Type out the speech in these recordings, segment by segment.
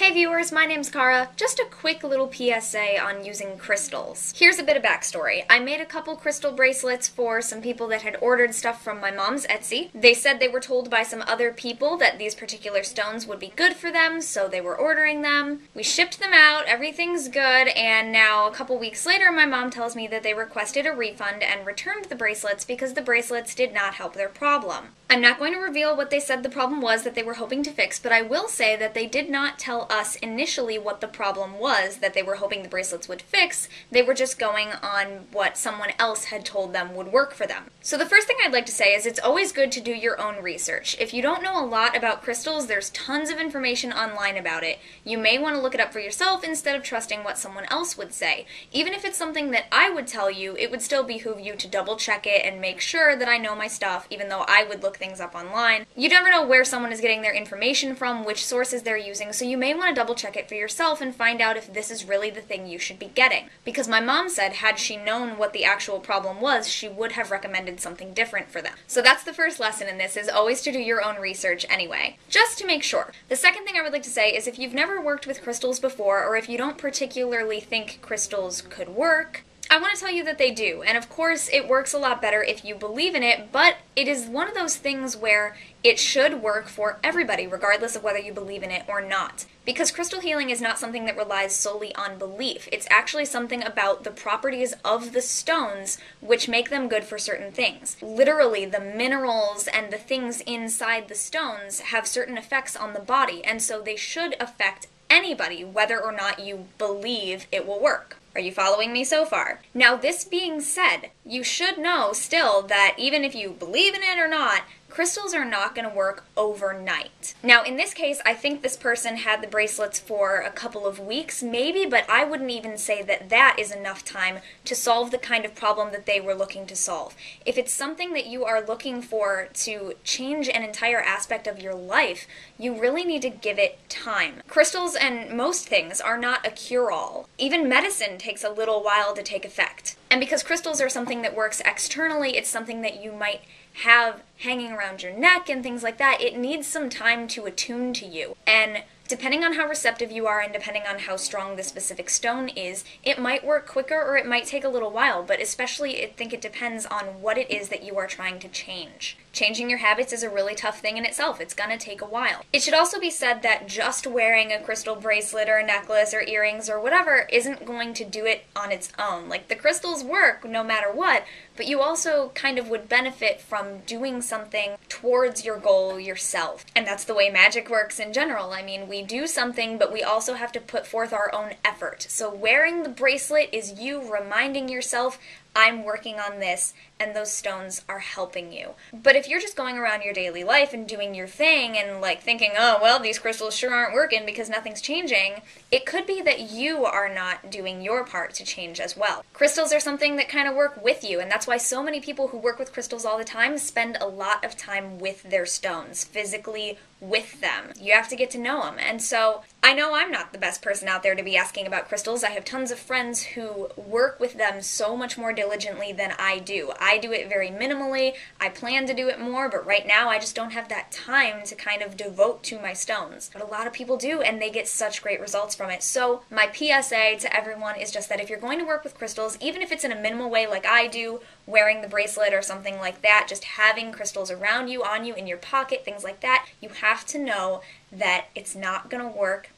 Hey viewers, my name's Cara. Just a quick little PSA on using crystals. Here's a bit of backstory. I made a couple crystal bracelets for some people that had ordered stuff from my mom's Etsy. They said they were told by some other people that these particular stones would be good for them, so they were ordering them. We shipped them out, everything's good, and now a couple weeks later my mom tells me that they requested a refund and returned the bracelets because the bracelets did not help their problem. I'm not going to reveal what they said the problem was that they were hoping to fix, but I will say that they did not tell us initially what the problem was that they were hoping the bracelets would fix. They were just going on what someone else had told them would work for them. So the first thing I'd like to say is it's always good to do your own research. If you don't know a lot about crystals, there's tons of information online about it. You may want to look it up for yourself instead of trusting what someone else would say. Even if it's something that I would tell you, it would still behoove you to double check it and make sure that I know my stuff, even though I would look things up online. You never know where someone is getting their information from, which sources they're using, so you may want to double check it for yourself and find out if this is really the thing you should be getting. Because my mom said had she known what the actual problem was, she would have recommended something different for them. So that's the first lesson in this, is always to do your own research anyway, just to make sure. The second thing I would like to say is if you've never worked with crystals before, or if you don't particularly think crystals could work, I want to tell you that they do, and of course it works a lot better if you believe in it, but it is one of those things where it should work for everybody, regardless of whether you believe in it or not. Because crystal healing is not something that relies solely on belief. It's actually something about the properties of the stones which make them good for certain things. Literally, the minerals and the things inside the stones have certain effects on the body, and so they should affect anybody, whether or not you believe it will work. Are you following me so far? Now, this being said, you should know still that even if you believe in it or not, crystals are not going to work overnight. Now, in this case, I think this person had the bracelets for a couple of weeks, maybe, but I wouldn't even say that that is enough time to solve the kind of problem that they were looking to solve. If it's something that you are looking for to change an entire aspect of your life, you really need to give it time. Crystals and most things are not a cure-all. Even medicine takes a little while to take effect. And because crystals are something that works externally, it's something that you might have hanging around your neck and things like that, it needs some time to attune to you. And depending on how receptive you are and depending on how strong the specific stone is, it might work quicker or it might take a little while, but especially I think it depends on what it is that you are trying to change. Changing your habits is a really tough thing in itself. It's gonna take a while. It should also be said that just wearing a crystal bracelet or a necklace or earrings or whatever isn't going to do it on its own. Like, the crystals work no matter what, but you also kind of would benefit from doing something towards your goal yourself. And that's the way magic works in general. I mean, we do something, but we also have to put forth our own effort. So wearing the bracelet is you reminding yourself, I'm working on this, and those stones are helping you. But if you're just going around your daily life and doing your thing and like thinking, oh, well, these crystals sure aren't working because nothing's changing, it could be that you are not doing your part to change as well. Crystals are something that kind of work with you, and that's why so many people who work with crystals all the time spend a lot of time with their stones, physically with them. You have to get to know them. And so I know I'm not the best person out there to be asking about crystals. I have tons of friends who work with them so much more diligently than I do. I do it very minimally. I plan to do it more, but right now I just don't have that time to kind of devote to my stones. But a lot of people do, and they get such great results from it. So my PSA to everyone is just that if you're going to work with crystals, even if it's in a minimal way like I do, wearing the bracelet or something like that, just having crystals around you, on you, in your pocket, things like that, you have to know that it's not going to work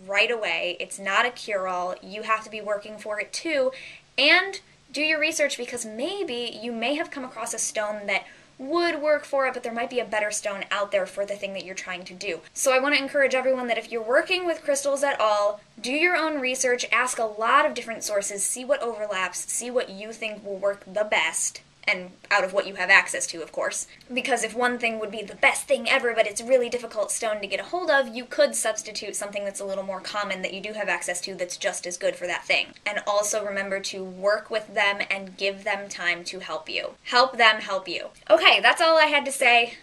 right away. It's not a cure-all. You have to be working for it too. And do your research, because maybe you may have come across a stone that would work for it, but there might be a better stone out there for the thing that you're trying to do. So I want to encourage everyone that if you're working with crystals at all, do your own research, ask a lot of different sources, see what overlaps, see what you think will work the best, and out of what you have access to, of course. Because if one thing would be the best thing ever, but it's a really difficult stone to get a hold of, you could substitute something that's a little more common that you do have access to that's just as good for that thing. And also remember to work with them and give them time to help you. Help them help you. Okay, that's all I had to say.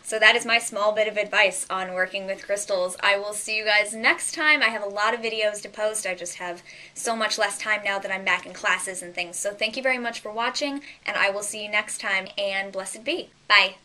So that is my small bit of advice on working with crystals. I will see you guys next time. I have a lot of videos to post. I just have so much less time now that I'm back in classes and things. So thank you very much for watching, and I will see you next time, and blessed be. Bye.